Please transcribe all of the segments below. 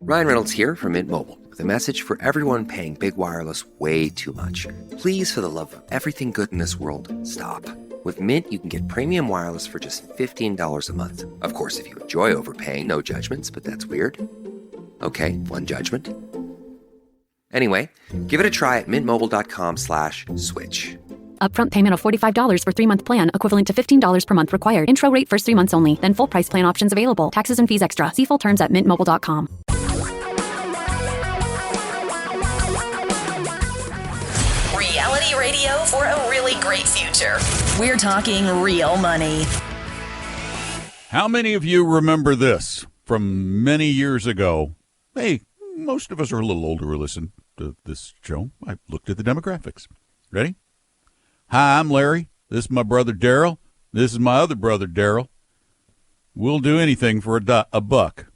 Ryan Reynolds here from Mint Mobile with a message for everyone paying big wireless way too much. Please, for the love of everything good in this world, stop. With Mint, you can get premium wireless for just $15 a month. Of course, if you enjoy overpaying, no judgments, but that's weird. Okay, one judgment. Anyway, give it a try at mintmobile.com/switch. Upfront payment of $45 for 3-month plan, equivalent to $15 per month required. Intro rate first 3 months only, then full price plan options available. Taxes and fees extra. See full terms at mintmobile.com. Reality radio for a really great future. We're talking real money. How many of you remember this from many years ago? Hey, most of us are a little older who listen to this show. I looked at the demographics. Ready? Hi, I'm Larry. This is my brother Daryl. This is my other brother Daryl. We'll do anything for a buck.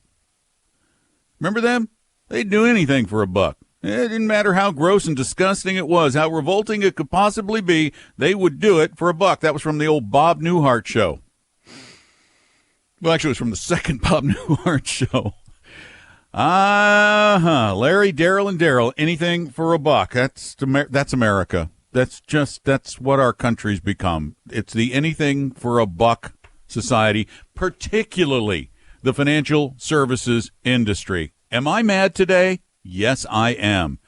Remember them? They'd do anything for a buck. It didn't matter how gross and disgusting it was, how revolting it could possibly be, they would do it for a buck. That was from the old Bob Newhart show. Well, actually, it was from the second Bob Newhart show. Larry, Daryl, and Daryl, anything for a buck. That's America. That's what our country's become. It's the anything for a buck society, particularly the financial services industry. Am I mad today? Yes, I am.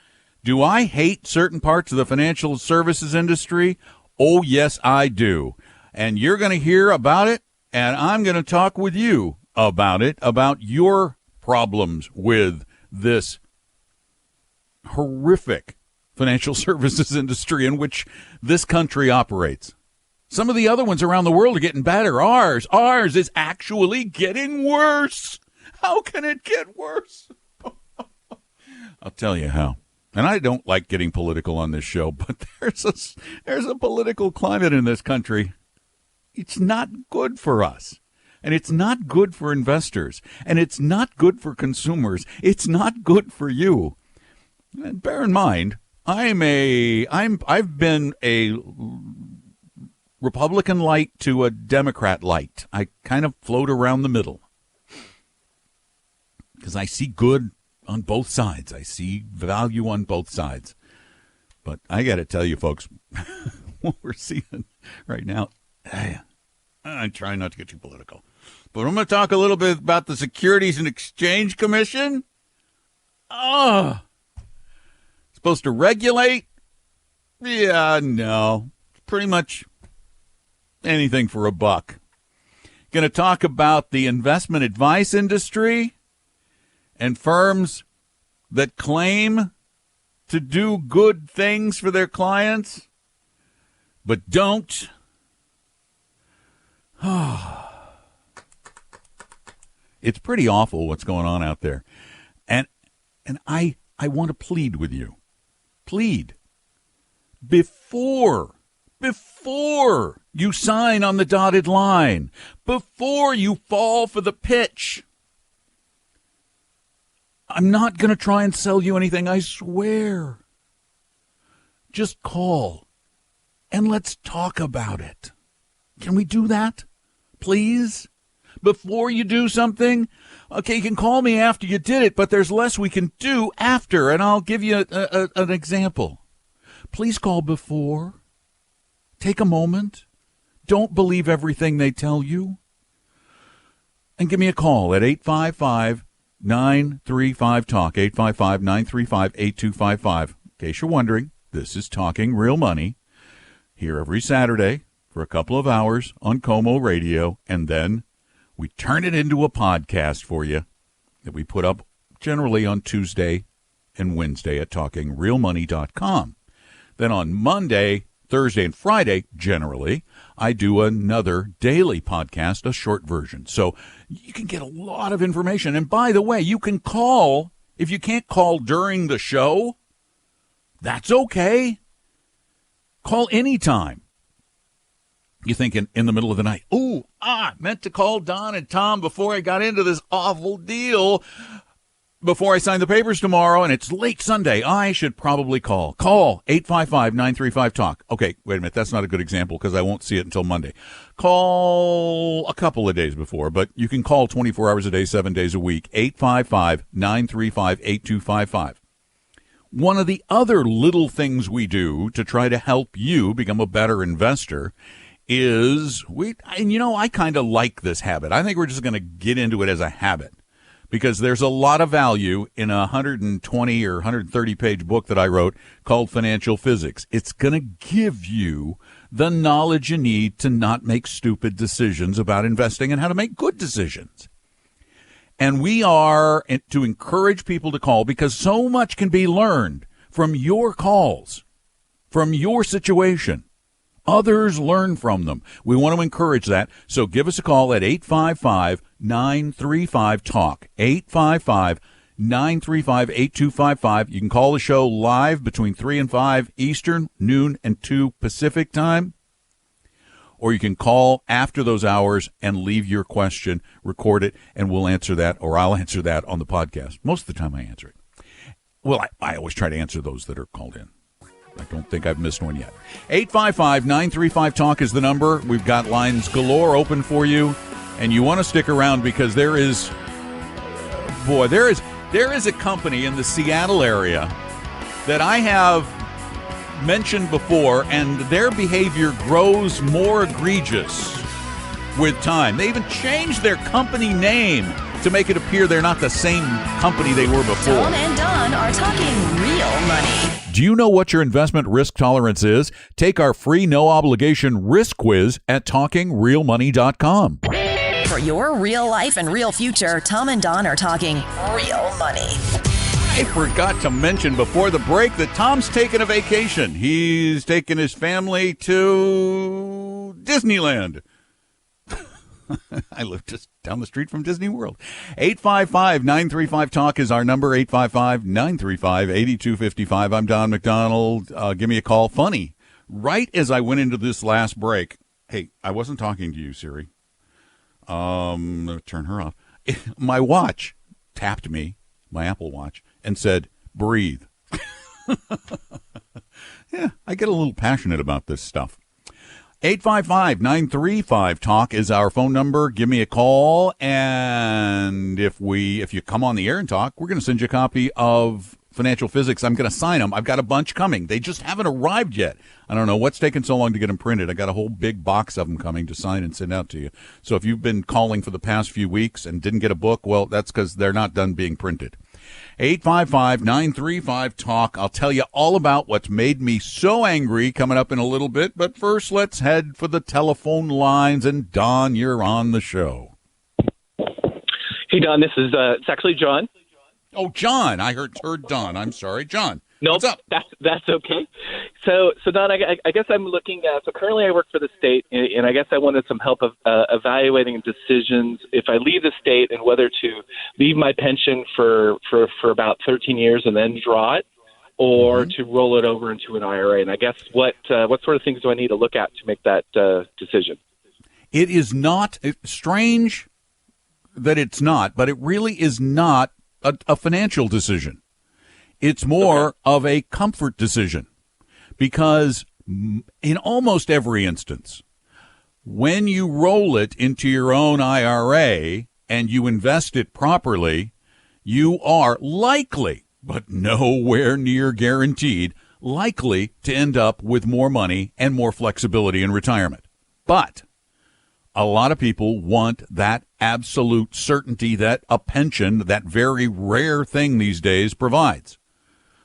Do I hate certain parts of the financial services industry? Oh, yes, I do. And you're going to hear about it, and I'm going to talk with you about it, about your problems with this horrific financial services industry in which this country operates. Some of the other ones around the world are getting better. Ours is actually getting worse. How can it get worse? I'll tell you how. And I don't like getting political on this show, but there's a political climate in this country. It's not good for us. And it's not good for investors. And it's not good for consumers. It's not good for you. And bear in mind, I've been a Republican light to a Democrat light. I kind of float around the middle because I see good on both sides. I see value on both sides. But I got to tell you, folks, what we're seeing right now, I'm trying not to get too political, but I'm going to talk a little bit about the Securities and Exchange Commission. Supposed to regulate? Yeah, no. Pretty much anything for a buck. Going to talk about the investment advice industry and firms that claim to do good things for their clients, but don't. It's pretty awful what's going on out there. And I want to plead with you. Plead. Before you sign on the dotted line, before you fall for the pitch, I'm not going to try and sell you anything, I swear. Just call and let's talk about it. Can we do that, please? Before you do something? Okay, you can call me after you did it, but there's less we can do after, and I'll give you an example. Please call before. Take a moment. Don't believe everything they tell you. And give me a call at 855-935-TALK, 855-935-8255. In case you're wondering, this is Talking Real Money, here every Saturday for a couple of hours on Como Radio, and then we turn it into a podcast for you that we put up generally on Tuesday and Wednesday at TalkingRealMoney.com. Then on Monday, Thursday, and Friday, generally, I do another daily podcast, a short version. So you can get a lot of information. And by the way, you can call. If you can't call during the show, that's okay. Call anytime. You think in the middle of the night, I meant to call Don and Tom before I got into this awful deal. before I sign the papers tomorrow, and it's late Sunday, I should probably call. Call 855-935-TALK. Okay, wait a minute. That's not a good example because I won't see it until Monday. Call a couple of days before, but you can call 24 hours a day, 7 days a week, 855-935-8255. One of the other little things we do to try to help you become a better investor is I kind of like this habit. I think we're just going to get into it as a habit, because there's a lot of value in a 120 or 130-page book that I wrote called Financial Physics. It's going to give you the knowledge you need to not make stupid decisions about investing and how to make good decisions. And we are to encourage people to call, because so much can be learned from your calls, from your situation. Others learn from them. We want to encourage that. So give us a call at 855-935-TALK, 855-935-8255. You can call the show live between 3 and 5 Eastern, noon and 2 Pacific time. Or you can call after those hours and leave your question, record it, and we'll answer that, or I'll answer that on the podcast. Most of the time I answer it. Well, I always try to answer those that are called in. I don't think I've missed one yet. 855-935-TALK is the number. We've got lines galore open for you, and you want to stick around because there is a company in the Seattle area that I have mentioned before, and their behavior grows more egregious with time. They even changed their company name to make it appear they're not the same company they were before. Tom and Don are talking real money. Do you know what your investment risk tolerance is? Take our free no-obligation risk quiz at TalkingRealMoney.com. For your real life and real future, Tom and Don are talking real money. I forgot to mention before the break that Tom's taking a vacation. He's taking his family to Disneyland. I live just down the street from Disney World. 855-935-TALK is our number, 855-935-8255. I'm Don McDonald. Give me a call. Funny, right as I went into this last break, hey, I wasn't talking to you, Siri. Turn her off. My watch tapped me, my Apple Watch, and said, breathe. Yeah, I get a little passionate about this stuff. 855-935-TALK is our phone number. Give me a call, and if you come on the air and talk, we're going to send you a copy of Financial Physics. I'm going to sign them. I've got a bunch coming. They just haven't arrived yet. I don't know what's taking so long to get them printed. I got a whole big box of them coming to sign and send out to you. So if you've been calling for the past few weeks and didn't get a book, well, that's because they're not done being printed. 855-935-TALK. I'll tell you all about what's made me so angry coming up in a little bit. But first, let's head for the telephone lines. And Don, you're on the show. Hey, Don, this is it's actually John. Oh, John. I heard Don. I'm sorry. John. Nope, what's up? That's okay. So Don, I guess I'm looking at, so currently I work for the state, and I guess I wanted some help of evaluating decisions if I leave the state and whether to leave my pension for about 13 years and then draw it, or to roll it over into an IRA. And I guess what sort of things do I need to look at to make that decision? It is not strange that it's not, but it really is not a financial decision. It's more of a comfort decision, because in almost every instance, when you roll it into your own IRA and you invest it properly, you are likely, but nowhere near guaranteed, likely to end up with more money and more flexibility in retirement. But a lot of people want that absolute certainty that a pension, that very rare thing these days, provides.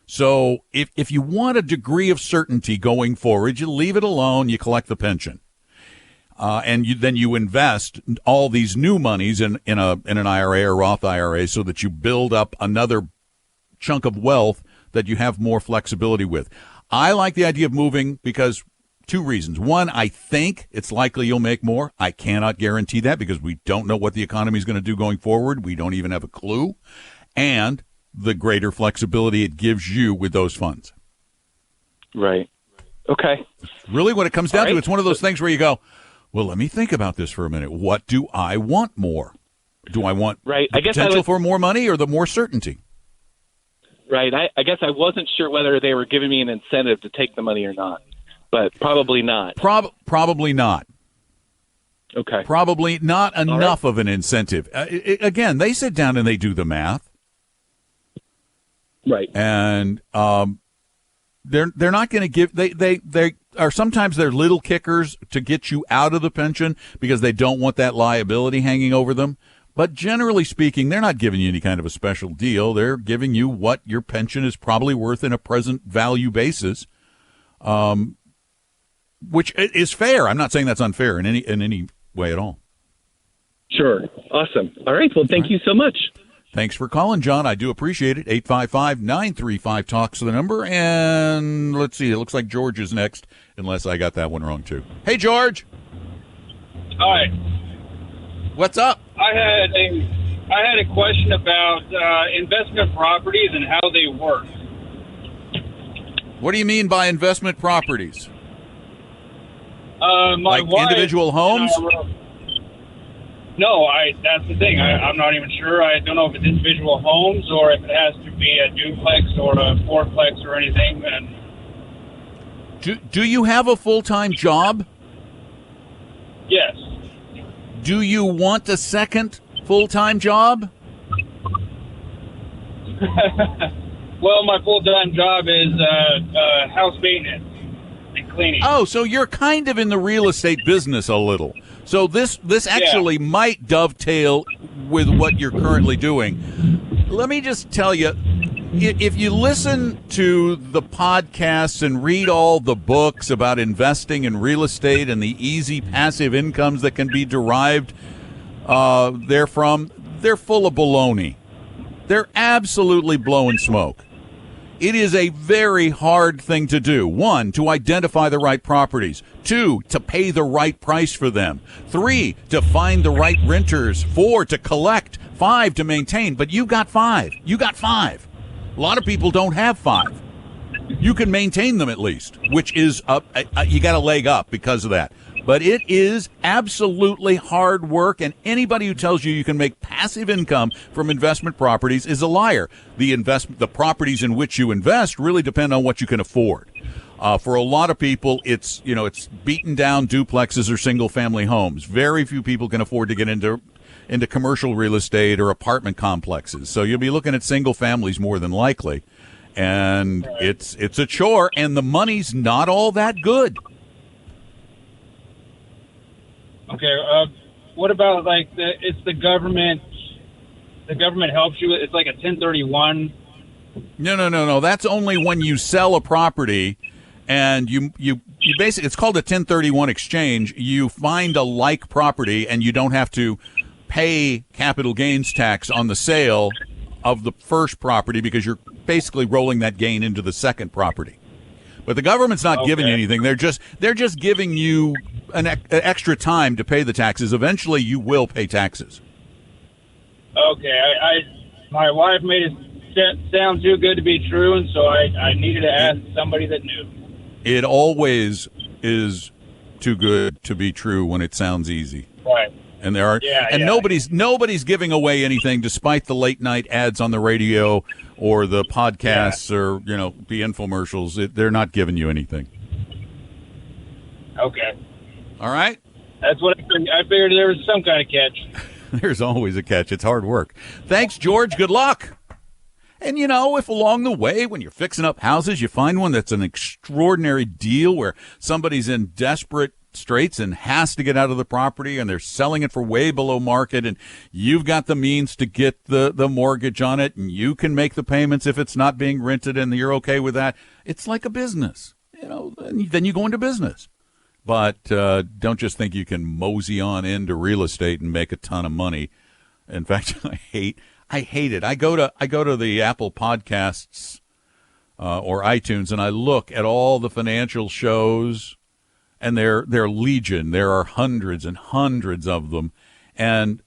So if you want a degree of certainty going forward, you leave it alone, you collect the pension. And then you invest all these new monies in an IRA or Roth IRA so that you build up another chunk of wealth that you have more flexibility with. I like the idea of moving because two reasons. One, I think it's likely you'll make more. I cannot guarantee that because we don't know what the economy is going to do going forward. We don't even have a clue. And the greater flexibility it gives you with those funds. Right. Okay. Really, what it comes down to, it's one of those things where you go, well, let me think about this for a minute. What do I want more? Do I want the potential for more money or the more certainty? Right. I guess I wasn't sure whether they were giving me an incentive to take the money or not, but probably not. Probably not. Okay. Probably not enough of an incentive. Again, they sit down and they do the math. Right. And they're not going to give they are sometimes they're little kickers to get you out of the pension because they don't want that liability hanging over them. But generally speaking, they're not giving you any kind of a special deal. They're giving you what your pension is probably worth in a present value basis, which is fair. I'm not saying that's unfair in any way at all. Sure. Awesome. All right. Well, thank you so much. Thanks for calling, John. I do appreciate it. 855-935-TALK's the number. And let's see. It looks like George is next, unless I got that one wrong, too. Hey, George. Hi. What's up? I had a question about investment properties and how they work. What do you mean by investment properties? My like wife individual homes? No, that's the thing. I'm not even sure. I don't know if it's individual homes or if it has to be a duplex or a fourplex or anything. And do you have a full-time job? yes. Do you want a second full-time job? Well, my full-time job is house maintenance and cleaning. Oh, so you're kind of in the real estate business a little. So this actually might dovetail with what you're currently doing. Let me just tell you, if you listen to the podcasts and read all the books about investing in real estate and the easy passive incomes that can be derived therefrom, they're full of baloney. They're absolutely blowing smoke. It is a very hard thing to do. 1, to identify the right properties. 2, to pay the right price for them. 3, to find the right renters. 4, to collect. 5, to maintain. But you got 5. You got 5. A lot of people don't have 5. You can maintain them at least, which is you got a leg up because of that. But it is absolutely hard work, and anybody who tells you you can make passive income from investment properties is a liar. The properties in which you invest really depend on what you can afford. For a lot of people, it's beaten down duplexes or single family homes. Very few people can afford to get into commercial real estate or apartment complexes. So you'll be looking at single families more than likely. And it's a chore, and the money's not all that good. Okay. What about it's the government? The government helps you. It's like a 1031. No. That's only when you sell a property, and you basically, it's called a 1031 exchange. You find a like property, and you don't have to pay capital gains tax on the sale of the first property because you're basically rolling that gain into the second property. But the government's not giving you anything. They're just giving you an extra time to pay the taxes. Eventually, you will pay taxes. Okay. My wife made it sound too good to be true, and so I needed to ask somebody that knew. It always is too good to be true when it sounds easy. Right. And nobody's giving away anything, despite the late night ads on the radio or the podcasts or the infomercials. They're not giving you anything. Okay. All right. That's what I figured. There was some kind of catch. There's always a catch. It's hard work. Thanks, George. Good luck. And if along the way, when you're fixing up houses, you find one that's an extraordinary deal where somebody's in desperate straits and has to get out of the property and they're selling it for way below market, and you've got the means to get the mortgage on it, and you can make the payments if it's not being rented, and you're okay with that. It's like a business, then you go into business. But don't just think you can mosey on into real estate and make a ton of money. In fact, I hate it. I go to the Apple Podcasts or iTunes, and I look at all the financial shows. And they're legion. There are hundreds and hundreds of them, and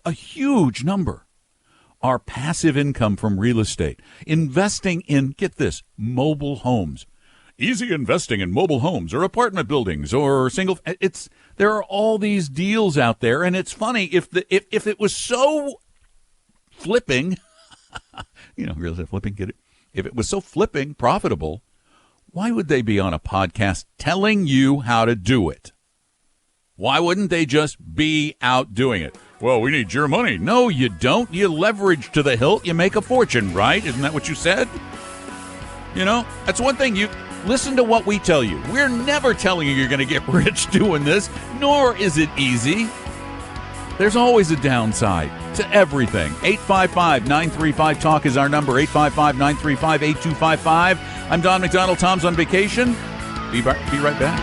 a huge number are passive income from real estate. Investing in, get this, mobile homes. Easy investing in mobile homes or apartment buildings or there are all these deals out there, and it's funny if it was so flipping real estate flipping, get it? If it was so flipping profitable, why would they be on a podcast telling you how to do it? Why wouldn't they just be out doing it? Well, we need your money. No, you don't. You leverage to the hilt. You make a fortune, right? Isn't that what you said? That's one thing. You listen to what we tell you. We're never telling you you're going to get rich doing this, nor is it easy. There's always a downside to everything. 855-935-TALK is our number. 855-935-8255. I'm Don McDonald. Tom's on vacation. Be right back.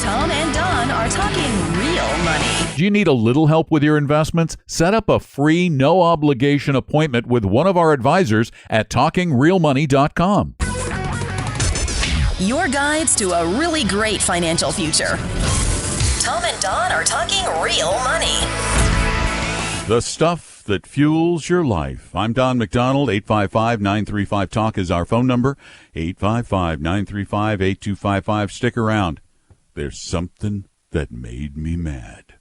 Tom and Don are talking real money. Do you need a little help with your investments? Set up a free, no-obligation appointment with one of our advisors at TalkingRealMoney.com. Your guides to a really great financial future. Tom and Don are talking real money. The stuff that fuels your life. I'm Don McDonald. 855-935-TALK is our phone number. 855-935-8255. Stick around. There's something that made me mad,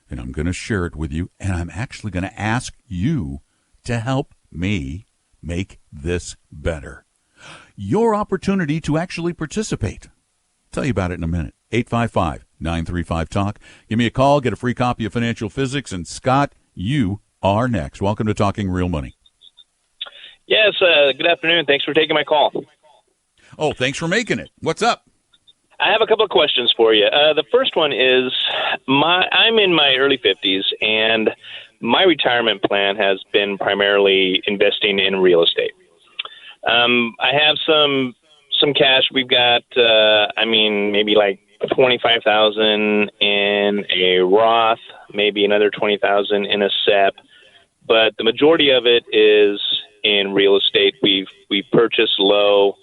and I'm going to share it with you, and I'm actually going to ask you to help me make this better. Your opportunity to actually participate. I'll tell you about it in a minute. 855-935-TALK. Give me a call, get a free copy of Financial Physics, and Scott, you are next. Welcome to Talking Real Money. Yes, good afternoon. Thanks for taking my call. Oh, thanks for making it. What's up? I have a couple of questions for you. The first one is, I'm in my early 50s, and my retirement plan has been primarily investing in real estate. I have some cash. We've got, maybe like $25,000 in a Roth, maybe another $20,000 in a SEP, but the majority of it is in real estate. We've purchased low,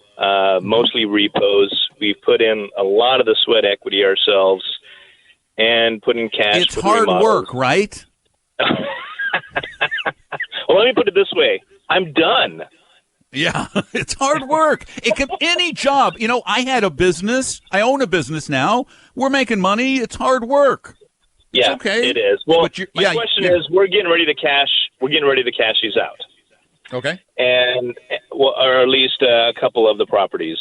mostly repos. We've put in a lot of the sweat equity ourselves and put in cash. It's hard work, right? Well, let me put it this way. I'm done. Yeah, it's hard work. It could any job. I had a business. I own a business now. We're making money. It's hard work. Yeah, it's okay. It is. Well, my question is, we're getting ready to cash these out. Okay. And or at least a couple of the properties.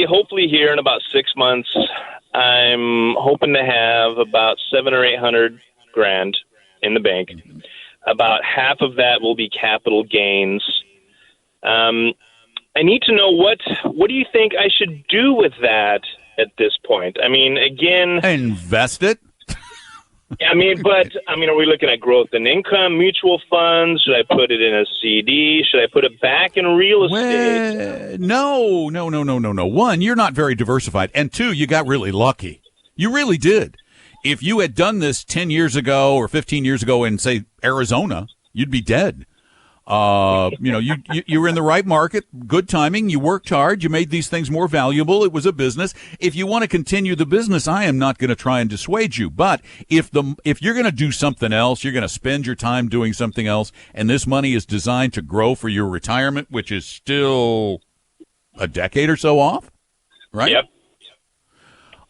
Hopefully here in about 6 months, I'm hoping to have about $700,000 or $800,000 in the bank. About half of that will be capital gains. I need to know what do you think I should do with that at this point? Invest it. Are we looking at growth and income, mutual funds? Should I put it in a CD? Should I put it back in real estate? No. One, you're not very diversified. And two, you got really lucky. You really did. If you had done this 10 years ago or 15 years ago in, say, Arizona, you'd be dead. You were in the right market, good timing, you worked hard, you made these things more valuable, it was a business. If you want to continue the business, I am not going to try and dissuade you. But if you're going to do something else, you're going to spend your time doing something else, and this money is designed to grow for your retirement, which is still a decade or so off, right? Yep.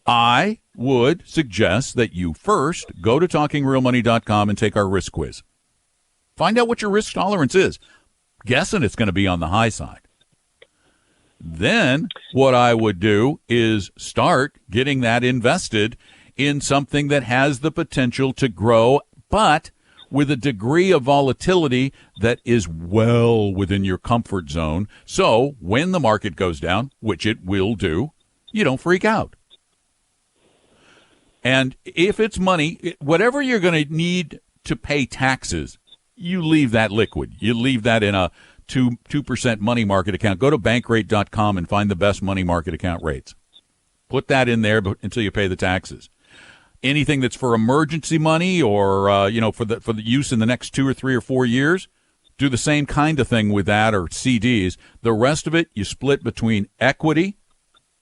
I would suggest that you first go to TalkingRealMoney.com and take our risk quiz. Find out what your risk tolerance is. Guessing it's going to be on the high side. Then what I would do is start getting that invested in something that has the potential to grow, but with a degree of volatility that is well within your comfort zone. So when the market goes down, which it will do, you don't freak out. And if it's money, whatever you're going to need to pay taxes, you leave that liquid. You leave that in a 2% money market account. Go to bankrate.com and find the best money market account rates. Put that in there until you pay the taxes. Anything that's for emergency money or for the use in the next 2 or 3 or 4 years, do the same kind of thing with that or CDs. The rest of it you split between equity,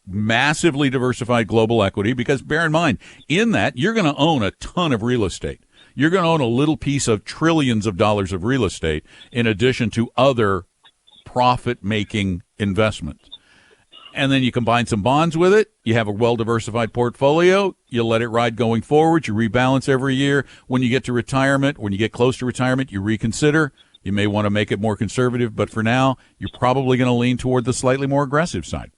massively diversified global equity, because bear in mind, in that you're going to own a ton of real estate. You're going to own a little piece of trillions of dollars of real estate in addition to other profit-making investments. And then you combine some bonds with it. You have a well-diversified portfolio. You let it ride going forward. You rebalance every year. When you get to retirement, when you get close to retirement, you reconsider. You may want to make it more conservative, but for now, you're probably going to lean toward the slightly more aggressive side.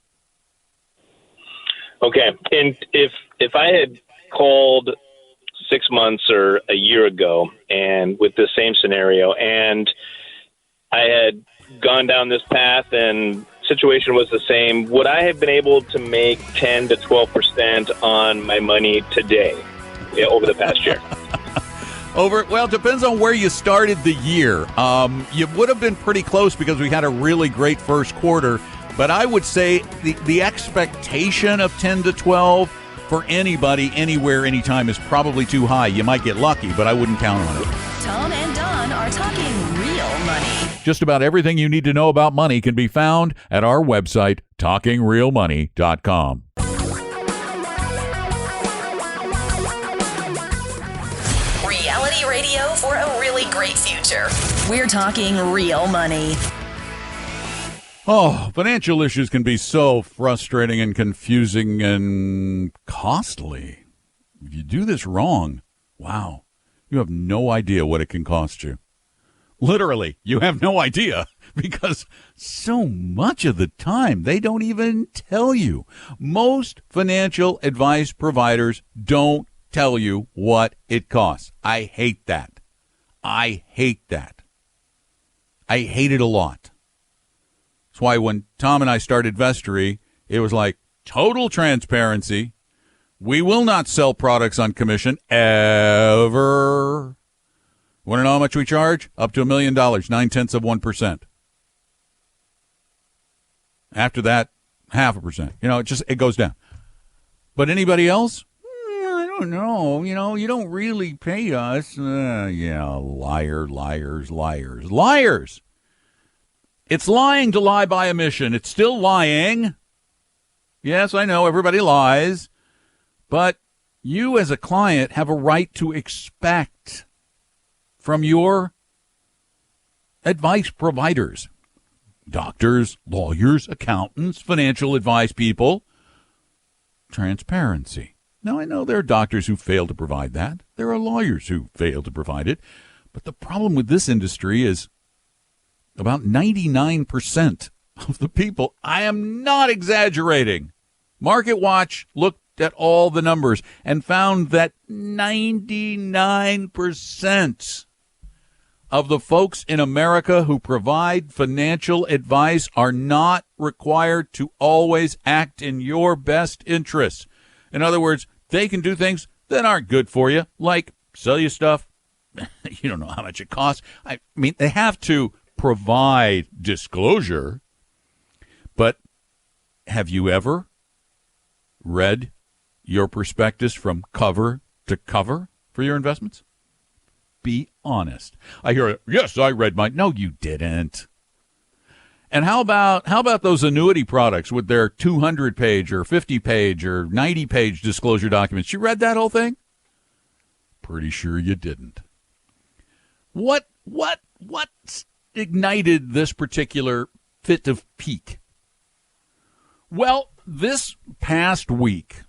Okay. And if I had called 6 months or a year ago and with the same scenario, and I had gone down this path and situation was the same, would I have been able to make 10 to 12% on my money today over the past year? Well, it depends on where you started the year. You would have been pretty close because we had a really great first quarter, but I would say the expectation of 10 to 12 for anybody, anywhere, anytime is probably too high. You might get lucky, but I wouldn't count on it. Tom and Don are talking real money. Just about everything you need to know about money can be found at our website, TalkingRealMoney.com. Reality radio for a really great future. We're talking real money. Oh, financial issues can be so frustrating and confusing and costly. If you do this wrong, wow, you have no idea what it can cost you. Literally, you have no idea because so much of the time they don't even tell you. Most financial advice providers don't tell you what it costs. I hate that. I hate that. I hate it a lot. That's why when Tom and I started Vestory, it was like total transparency. We will not sell products on commission ever. Want to know how much we charge? Up to $1 million, 0.9%. After that, 0.5%. It goes down. But anybody else? I don't know. You don't really pay us. Liars. It's lying to lie by omission. It's still lying. Yes, I know everybody lies. But you as a client have a right to expect from your advice providers, doctors, lawyers, accountants, financial advice people, transparency. Now, I know there are doctors who fail to provide that. There are lawyers who fail to provide it. But the problem with this industry is about 99% of the people, I am not exaggerating. Market Watch looked at all the numbers and found that 99% of the folks in America who provide financial advice are not required to always act in your best interests. In other words, they can do things that aren't good for you, like sell you stuff. You don't know how much it costs. I mean, they have to provide disclosure, but have you ever read your prospectus from cover to cover for your investments? Be honest. I hear, yes, I read mine. No, you didn't. And how about those annuity products with their 200-page or 50-page or 90-page disclosure documents? You read that whole thing? Pretty sure you didn't. What ignited this particular fit of pique? Well, this past week,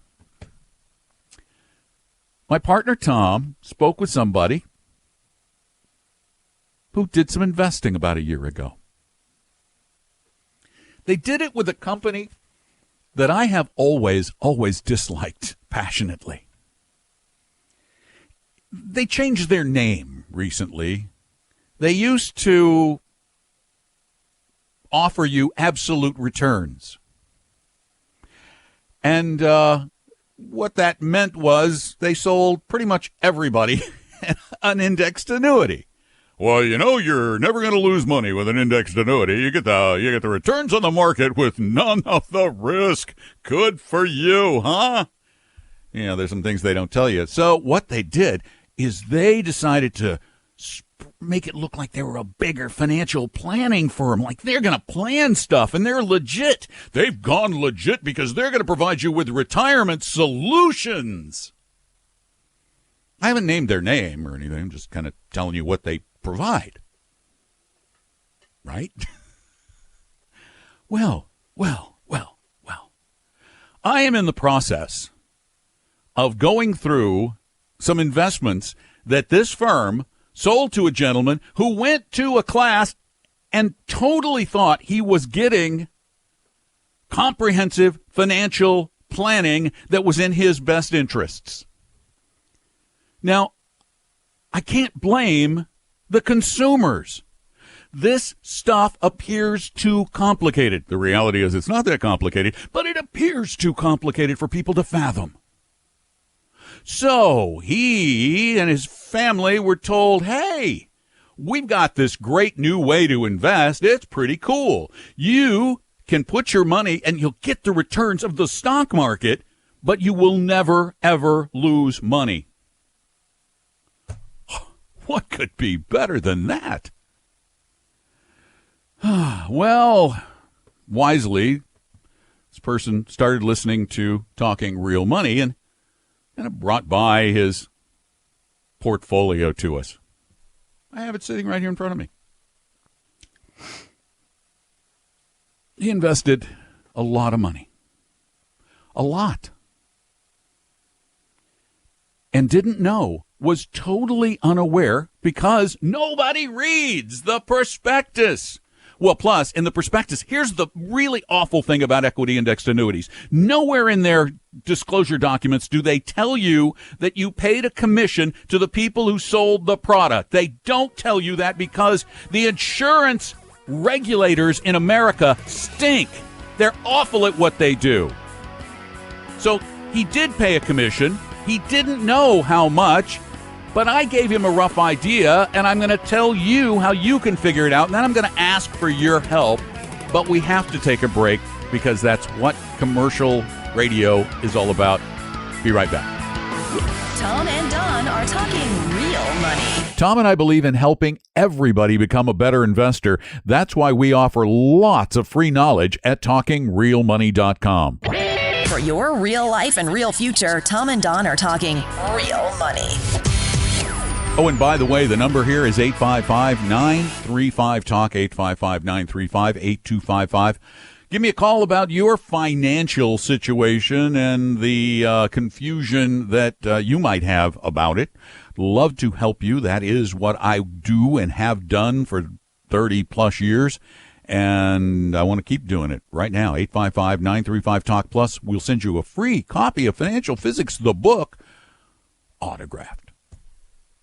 my partner Tom spoke with somebody who did some investing about a year ago. They did it with a company that I have always disliked passionately. They changed their name recently. They used to offer you absolute returns. And what that meant was they sold pretty much everybody an indexed annuity. Well, you're never going to lose money with an indexed annuity. You get the returns on the market with none of the risk. Good for you, huh? There's some things they don't tell you. So what they did is they decided to make it look like they were a bigger financial planning firm, like they're going to plan stuff, and they're legit. They've gone legit because they're going to provide you with retirement solutions. I haven't named their name or anything. I'm just kind of telling you what they provide. Right? Well. I am in the process of going through some investments that this firm sold to a gentleman who went to a class and totally thought he was getting comprehensive financial planning that was in his best interests. Now, I can't blame the consumers. This stuff appears too complicated. The reality is it's not that complicated, but it appears too complicated for people to fathom. So he and his family were told, hey, we've got this great new way to invest. It's pretty cool. You can put your money and you'll get the returns of the stock market, but you will never, ever lose money. What could be better than that? Well, wisely, this person started listening to Talking Real Money and brought by his portfolio to us. I have it sitting right here in front of me. He invested a lot of money. A lot. And didn't know, was totally unaware because nobody reads the prospectus. Well, plus, in the prospectus, here's the really awful thing about equity indexed annuities. Nowhere in their disclosure documents do they tell you that you paid a commission to the people who sold the product. They don't tell you that because the insurance regulators in America stink. They're awful at what they do. So he did pay a commission. He didn't know how much. But I gave him a rough idea, and I'm going to tell you how you can figure it out, and then I'm going to ask for your help. But we have to take a break because that's what commercial radio is all about. Be right back. Tom and Don are talking real money. Tom and I believe in helping everybody become a better investor. That's why we offer lots of free knowledge at TalkingRealMoney.com. For your real life and real future, Tom and Don are talking real money. Oh, and by the way, the number here is 855-935-TALK, 855-935-8255. Give me a call about your financial situation and the confusion that you might have about it. Love to help you. That is what I do and have done for 30-plus years, and I want to keep doing it right now. 855-935-TALK. Plus, we'll send you a free copy of Financial Physics, the book, autographed.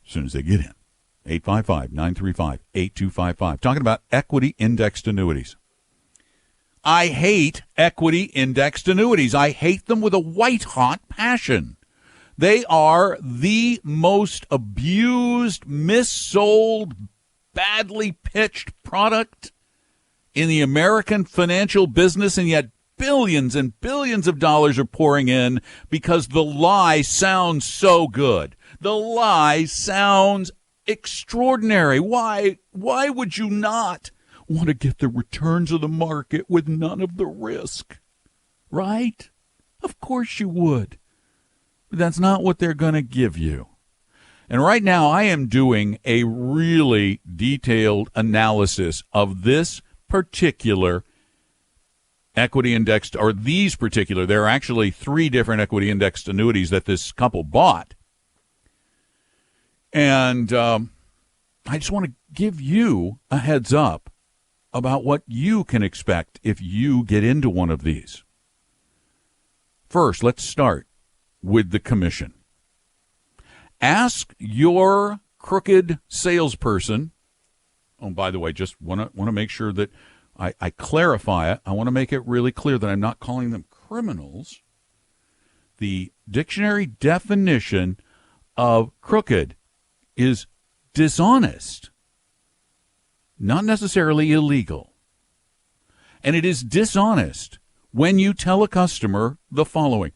As soon as they get in. 855-935-8255. Talking about equity indexed annuities. I hate equity indexed annuities. I hate them with a white-hot passion. They are the most abused, missold, badly pitched product in the American financial business, and yet billions and billions of dollars are pouring in because the lie sounds so good. The lie sounds extraordinary. Why would you not want to get the returns of the market with none of the risk? Right? Of course you would. But that's not what they're going to give you. And right now I am doing a really detailed analysis of this particular equity indexed, or these particular, there are actually 3 different equity indexed annuities that this couple bought. And I just want to give you a heads up about what you can expect if you get into one of these. First, let's start with the commission. Ask your crooked salesperson. Oh, by the way, just want to make sure that I clarify it. I want to make it really clear that I'm not calling them criminals. The dictionary definition of crooked is dishonest, not necessarily illegal. And it is dishonest when you tell a customer the following.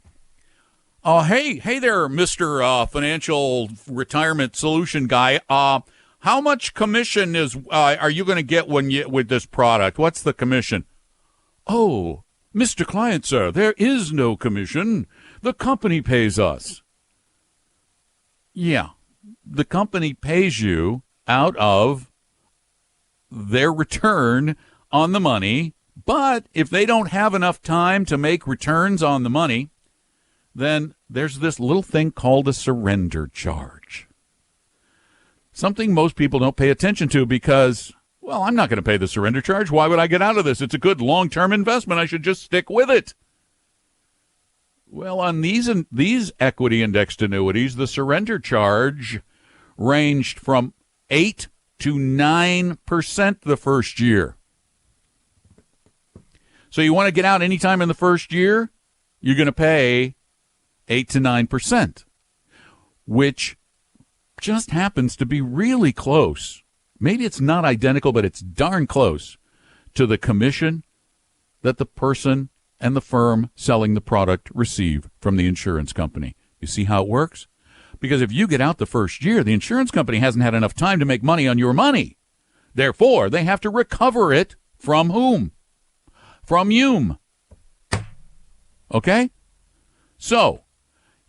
Hey there, Mr. Financial Retirement Solution Guy. How much commission are you going to get with this product? What's the commission? Oh, Mr. Client, sir, there is no commission. The company pays us. Yeah. The company pays you out of their return on the money, but if they don't have enough time to make returns on the money, then there's this little thing called a surrender charge. Something most people don't pay attention to because, well, I'm not going to pay the surrender charge. Why would I get out of this? It's a good long-term investment. I should just stick with it. Well, on these equity indexed annuities, the surrender charge ranged from 8 to 9% the first year. So you want to get out anytime in the first year, you're going to pay 8 to 9%, which just happens to be really close. Maybe it's not identical, but it's darn close to the commission that the person and the firm selling the product receive from the insurance company. You see how it works? Because if you get out the first year, the insurance company hasn't had enough time to make money on your money. Therefore, they have to recover it from whom? From you. Okay? So,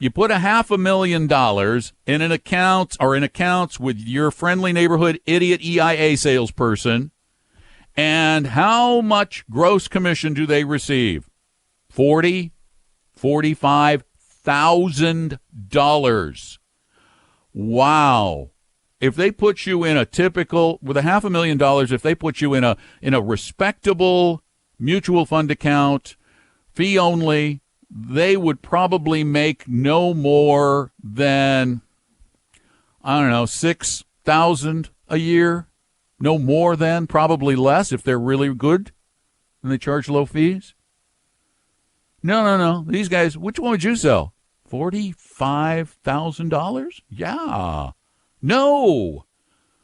you put $500,000 in an account or in accounts with your friendly neighborhood idiot EIA salesperson, and how much gross commission do they receive? $45,000. Wow. If they put you in a typical, with $500,000, if they put you in a respectable mutual fund account, fee only, they would probably make no more than, I don't know, $6,000 a year. No more than, probably less if they're really good and they charge low fees. No. These guys, which one would you sell? $45,000? Yeah. No.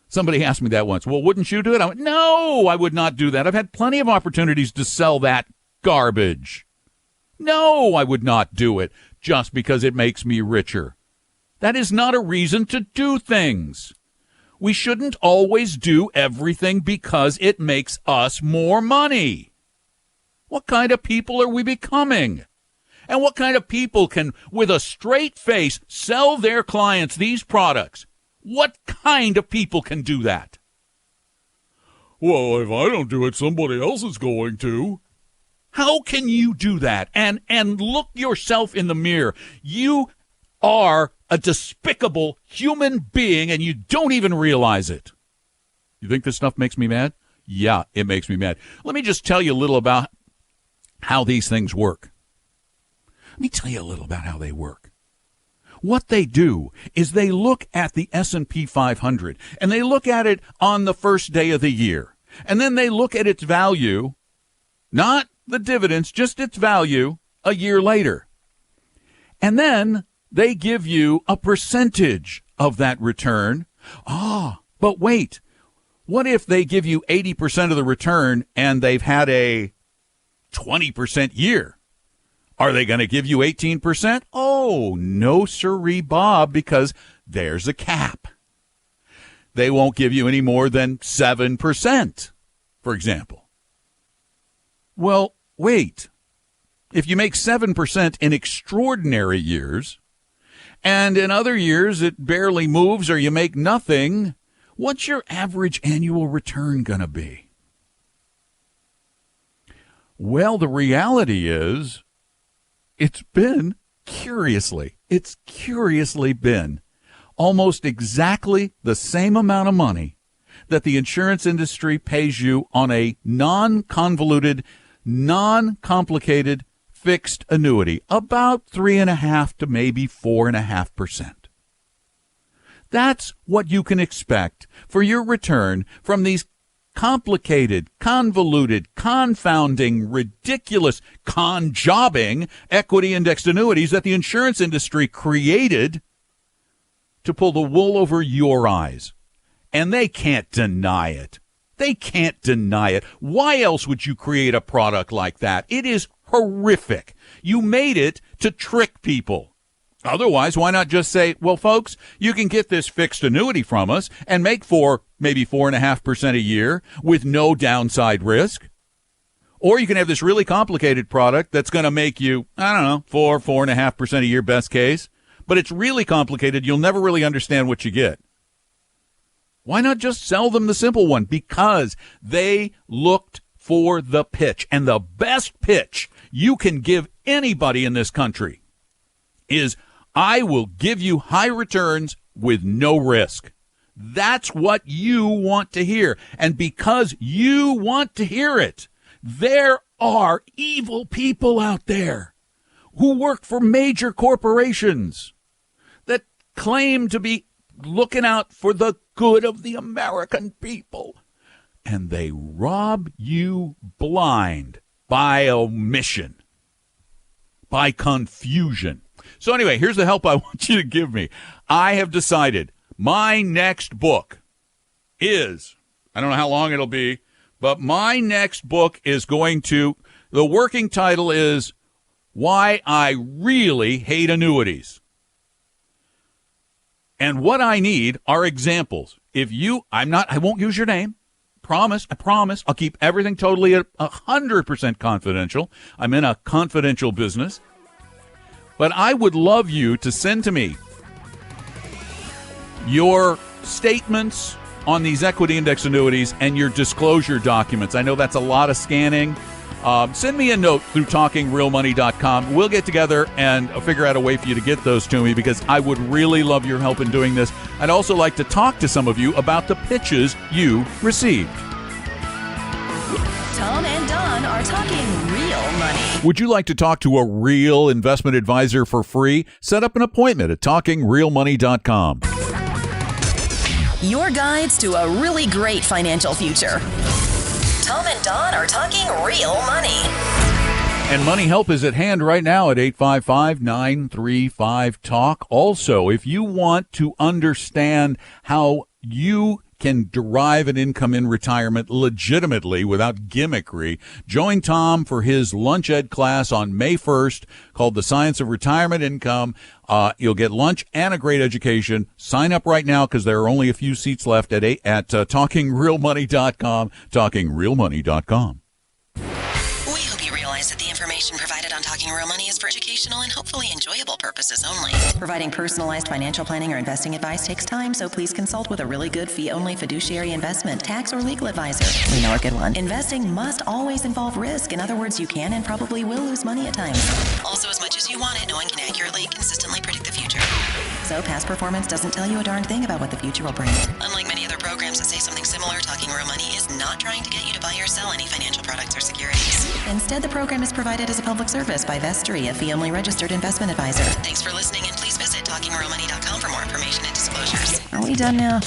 Somebody asked me that once. Well, wouldn't you do it? I went, no, I would not do that. I've had plenty of opportunities to sell that garbage. No, I would not do it just because it makes me richer. That is not a reason to do things. We shouldn't always do everything because it makes us more money. What kind of people are we becoming? And what kind of people can, with a straight face, sell their clients these products? What kind of people can do that? Well, if I don't do it, somebody else is going to. How can you do that? And look yourself in the mirror. You are a despicable human being, and you don't even realize it. You think this stuff makes me mad? Yeah, it makes me mad. Let me just tell you a little about how these things work. Let me tell you a little about how they work. What they do is they look at the S&P 500, and they look at it on the first day of the year. And then they look at its value, not the dividends, just its value a year later. And then they give you a percentage of that return. But wait, what if they give you 80% of the return and they've had a 20% year? Are they going to give you 18%? Oh, no sirree, Bob, because there's a cap. They won't give you any more than 7%, for example. Well, wait. If you make 7% in extraordinary years, and in other years it barely moves or you make nothing, what's your average annual return going to be? Well, the reality is, it's curiously been almost exactly the same amount of money that the insurance industry pays you on a non-convoluted, non-complicated fixed annuity, about 3.5% to maybe 4.5%. That's what you can expect for your return from these complicated, convoluted, confounding, ridiculous, con-jobbing equity-indexed annuities that the insurance industry created to pull the wool over your eyes. And they can't deny it. They can't deny it. Why else would you create a product like that? It is horrific. You made it to trick people. Otherwise, why not just say, well, folks, you can get this fixed annuity from us and make maybe 4.5% a year with no downside risk. Or you can have this really complicated product that's going to make you, 4.5% a year best case. But it's really complicated. You'll never really understand what you get. Why not just sell them the simple one? Because they looked for the pitch. And the best pitch you can give anybody in this country is, I will give you high returns with no risk. That's what you want to hear. And because you want to hear it, there are evil people out there who work for major corporations that claim to be looking out for the good of the American people. And they rob you blind by omission, by confusion. So anyway, here's the help I want you to give me. I have decided my next book is, I don't know how long it'll be, but my next book is the working title is Why I Really Hate Annuities. And what I need are examples. I won't use your name. I promise. I'll keep everything totally 100% confidential. I'm in a confidential business. But I would love you to send to me your statements on these equity index annuities and your disclosure documents. I know that's a lot of scanning. Send me a note through TalkingRealMoney.com. We'll get together and figure out a way for you to get those to me because I would really love your help in doing this. I'd also like to talk to some of you about the pitches you received. Tom and Don are talking real money. Would you like to talk to a real investment advisor for free? Set up an appointment at TalkingRealMoney.com. Your guides to a really great financial future. Tom and Don are talking real money. And money help is at hand right now at 855-935-TALK. Also, if you want to understand how you can derive an income in retirement legitimately without gimmickry, join Tom for his lunch ed class on May 1st called The Science of Retirement Income. You'll get lunch and a great education. Sign up right now because there are only a few seats left at TalkingRealMoney.com, TalkingRealMoney.com. We hope you realize that the information provided on Talking Real Money is for educational and hopefully enjoyable purposes only. Providing personalized financial planning or investing advice takes time, so please consult with a really good fee-only fiduciary investment, tax, or legal advisor. We know a good one. Investing must always involve risk. In other words, you can and probably will lose money at times. Also, as much as you want it, no one can accurately, consistently predict the future. So past performance doesn't tell you a darn thing about what the future will bring. Unlike many other programs that say something similar, Talking Real Money is not trying to get you to buy or sell any financial products or securities. Instead, the program is provided as a public service by Vestry, a fee-only registered investment advisor. Thanks for listening, and please visit TalkingRealMoney.com for more information and disclosures. Are we done now?